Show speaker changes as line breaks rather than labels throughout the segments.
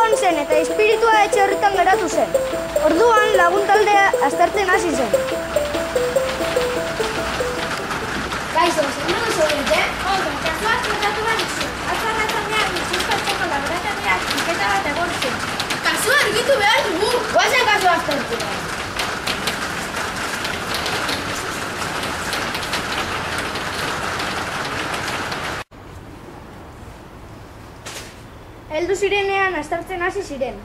joan zen eta espiritua etxe horretan geratu zen. Orduan lagun taldea aztertzen hasi zen.
Kaixo, zer dugu zaudete? Ondo, kasuaz gertatu behar izu. Atzarrazanean izuzkatzeko laboratoriak iketa bat egon zen. Kasua argitu behar dugu! Guazen kasua aztertu.
Heldu zirenean aztertzen hasi ziren.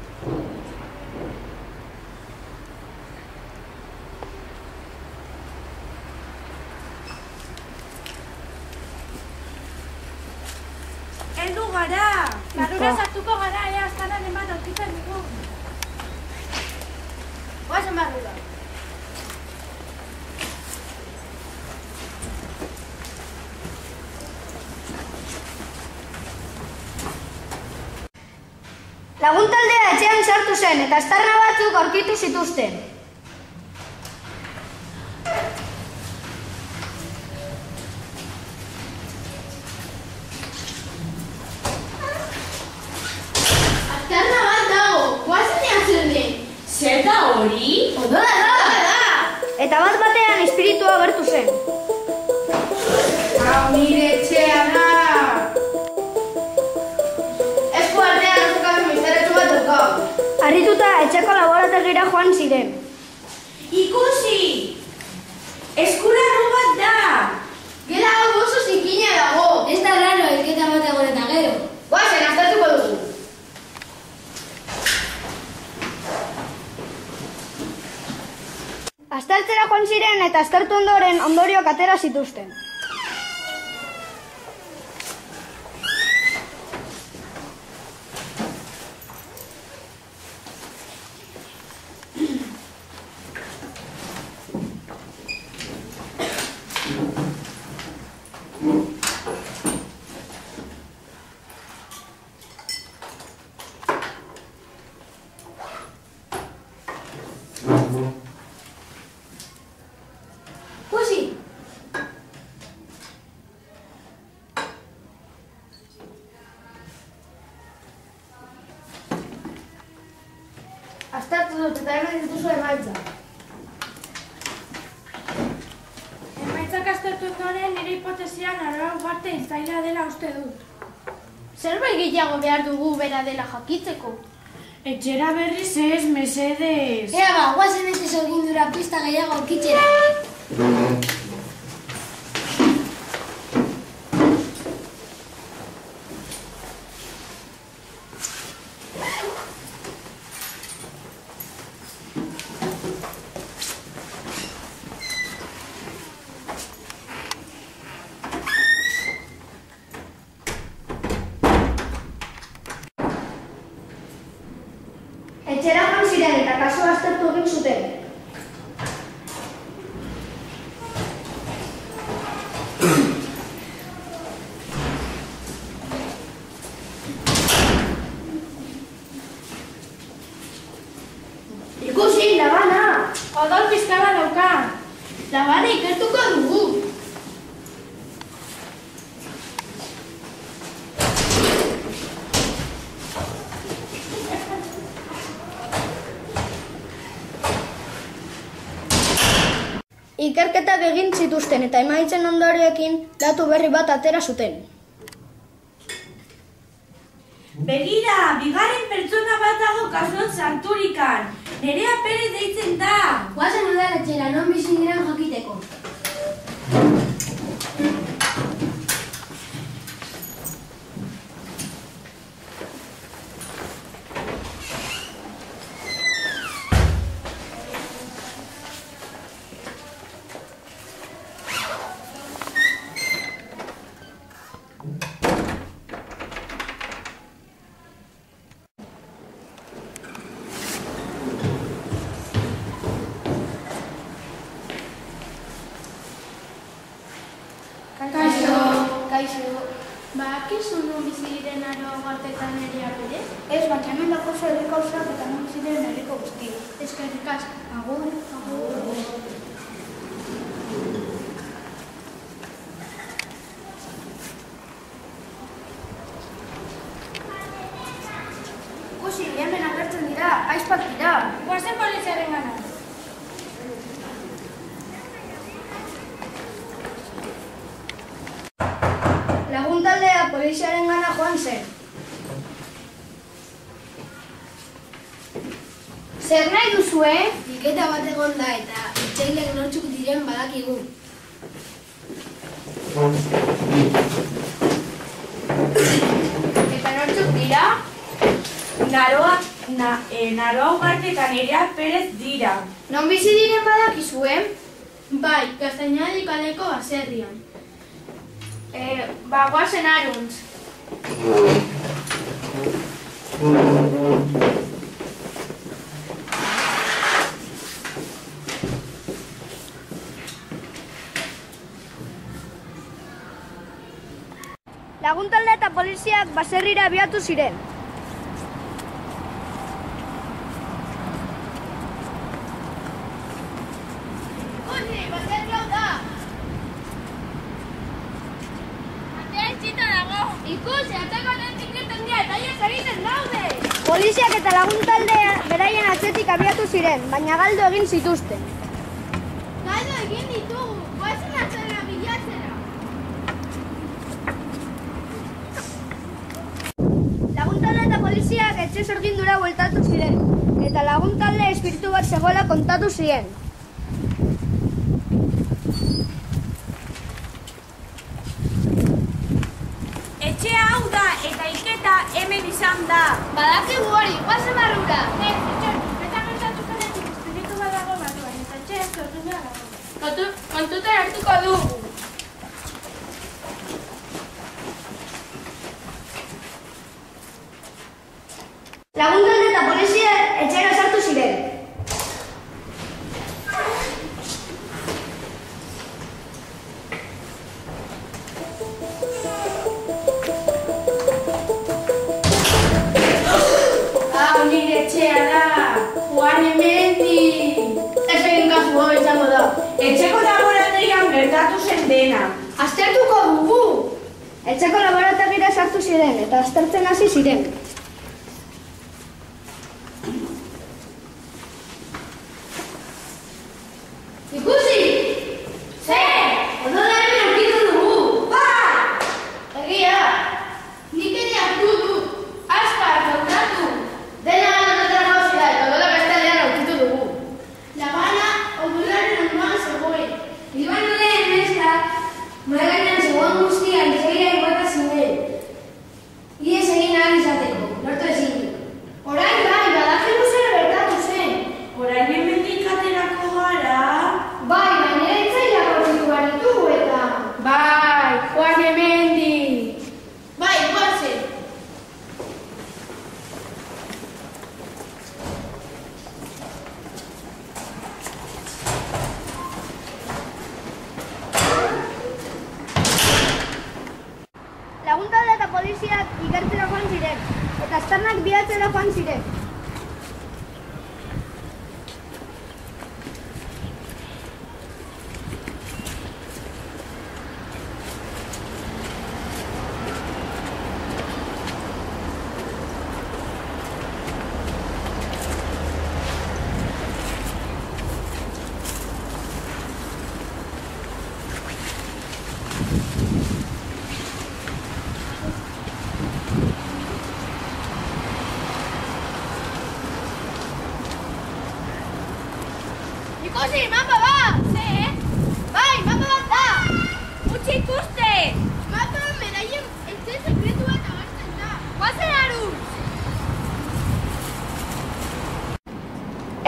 Heldu gara! Barrura sartuko gara, ea azkararen bat aurkitzen dugu. Guazen barrura.
Lagun taldea etxean sartu zen eta aztarna batzuk aurkitu zituzten.
Aztarna bat dago, guazen ea zer den. Zer da hori? Oda da!
Eta bat batean espiritua agertu zen.
Hau nire etxea da!
Harrituta etxeko laborategira joan ziren.
Ikusi! Eskularru bat da! Gela hau oso zikina dago! Ez da raro, elketa bat egon eta gero. Guazen, aztertuko dugu.
Aztertzera joan ziren eta aztertu ondoren ondorioak atera zituzten.
Ikusi!
Aztertu dut eta hemen dituzu emaitza.
Emaitzak aztertu ondoren nire hipotesian Aroa Ugarte hiltzailea dela uste dut. Zerbait gehiago behar dugu bera dela jakitzeko. Etxera berriz ez, mesedez.
Ea ba, guazen ez ezagindura pista gehiago aurkitzera.
Etxera joan ziren eta kasua aztertu egin zuten.
Ikusi, labana! Odol pizkala dauka. Labana ikertuko dugu.
Ikerketak egin zituzten eta emaitzen ondorioekin datu berri bat atera zuten.
Begira, bigarren pertsona bat dago kasuan sarturikan. Nerea Perez deitzen da.
Guazen udaletxera, non bizi diren jakiteko.
Kaixo. Badakizu non bizi diren Aroa Ugarte eta Nerea Perez?
Ez, baina hemen dakozu herriko auzoak eta non bizi diren herriko guztiak.
Eskerrik asko.
Agur.
Ikusi,
aizpak dira.
Guazen poliziaren gana.
Lagun taldea poliziaren gana joan zen.
Zer nahi duzue? Bilketa bat egon da eta hiltzaileak nortzuk diren badakigu.
Eta nortzuk dira? Naroa Ugarte eta Nerea Perez dira.
Non bizi diren badakizue? Bai, Gaztainadi kaleko baserrian.
Guazen Aruntz.
Lagun talde eta poliziak baserrira abiatu ziren.
Ikusi, baserri hau da! Atea itxita dago! Ikusi, ateko nentziketen dira eta ies egiten daude!
Poliziak eta lagun taldea beraien atzetik abiatu ziren, baina galdu egin zituzten.
Galdu egin ditugu, guazen atzera bilatzera!
Lagun talde eta poliziak etxe sorgindura bueltatu ziren, eta lagun talde espiritu bat zegoela kontatu ziren.
Etxea hau da eta iketa hemen izan da.
Badakigu hori, guazen barrura!
Eta pentsatu zenetik espiritu bat dago barruan, eta etxea sorgindura dago. Kontutan hartuko dugu.
Lagun talde eta poliziak etxera sartu ziren.
Hau nire etxea da, Juan Emendi.
Ez egin kasu hau izango da.
Etxeko laborategian gertatu zen dena.
Aztertuko dugu!
Etxeko laborategira sartu ziren eta aztertzen hasi ziren.
Ikusi! Zer! Odola hemen aurkitu dugu! Ba! Egia! Nik ere hartu du! Azkar, kontatu! Dena ganotan hauzi da eta odola beste aldean aurkitu dugu. Labana odolaren ondoan zegoen. Ibanaren neskak, mahaiganean zegoen guztia hiltzaileak bata ziren. Ies egin ahal izateko, lortu ezin. Orain bai, badakigu zer gertatu zen.
Orain hemendik aterako gara.
Bai, baina hiltzaileak aurkitu behar ditugu eta...
Bai, Juan Emendi.
Bai, guazen!
Lagun talde eta poliziak ikertzera joan ziren, eta aztarnak bilatzera joan ziren.
Ikusi, mapa bat! Zer? Bai, mapa bat da!
Utsi ikusten!
Mapan beraien etxe sekretu bat agertzen da. Guazen Aruntz!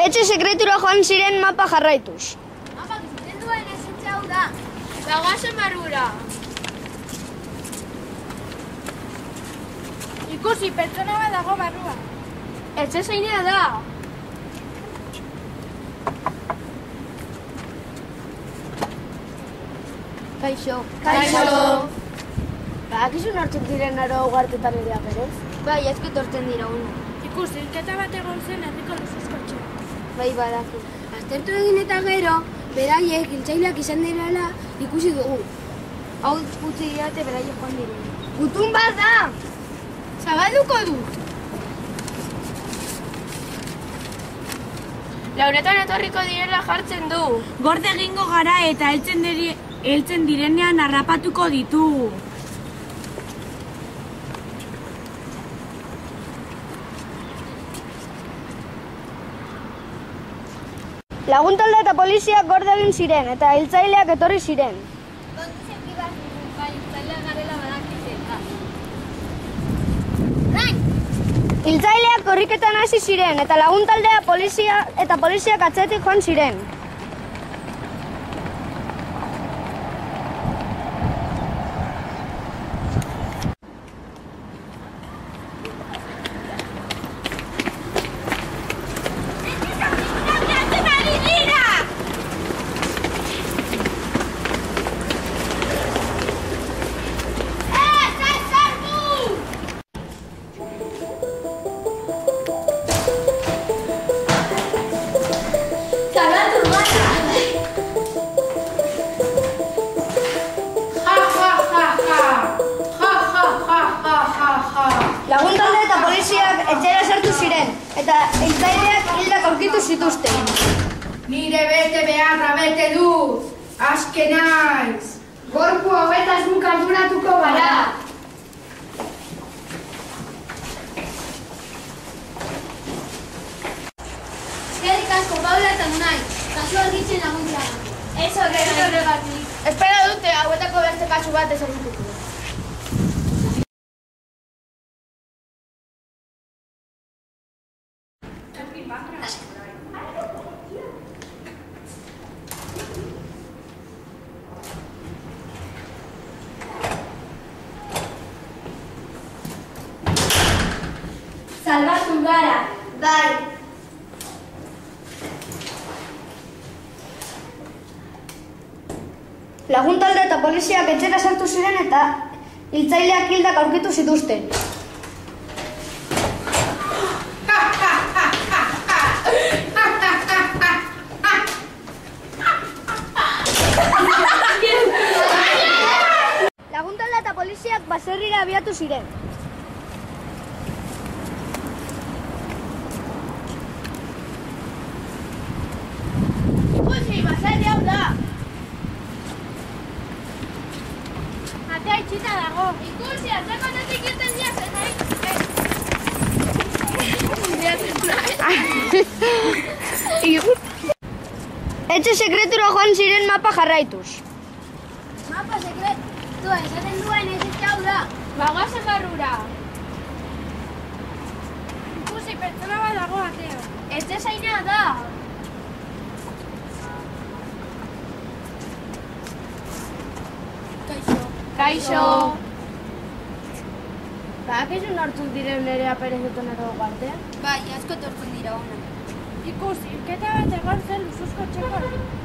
Etxe sekretura joan ziren mapa jarraituz.
Mapak izaten duen ez etxe hau da. Ba, guazen barrura.
Ikusi, pertsona bat dago barruan.
Etxe zeinea da.
Kaixo.
Kaixo.
Badakizu nortzuk diren Naroa Ugarte eta Nerea Perez?
Bai, ezko torten dira hona.
Ikusi, hilketa bat egon zen herriko luzuzko etxean.
Bai, badaki.
Aztertu egin eta gero, beraiek hiltzaileak izan direla ikusi dugu.
Hau utzi didate beraiek joan diren.
Gutun bat da! Zabalduko du!
Lauretan etorriko direla jartzen du.
Gorde egingo gara eta heltzen direnean harrapatuko ditugu.
Lagun talde eta poliziak gorde egin ziren eta hiltzaileak etorri ziren. Hiltzaileak korriketan hasi ziren eta lagun taldea poliziak atzetik joan ziren. Lagun talde eta poliziak etxera sartu ziren, eta hiltzaileak hildak aurkitu zituzten.
Nire bete beharra bete dut, aske naiz. Gorpu hauetaz guk arduratuko gara.
Eskerrik asko, Paula eta Unai, kasu argitzen laguntza.
Ez horregatik. Espera dute, hauetako beste kasu bat ezagutuko.
Salbatu gara. Bai.
Lagun talde eta poliziak etxera sartu ziren eta hiltzaileak hildak aurkitu zituzten. Lagun talde eta poliziak baserrira abiatu ziren.
Ikusi, baserri hau da. Atea itxita dago. Ikusi, atzakonetik irten diazen,
Etxe sekretura joan ziren mapa jarraituz.
Mapa sekretua esaten duen ez hau da.
Bagoazen barrura. Ikusi, pertsona bat dago atea. Ez zaina da. Kaixo. Badakizu nortzuk diren Nerea Perez Etonero partean?
Bai, asko tortzen dira ona.
Ikusi, irketa bat egon zen Luzuzko txekon.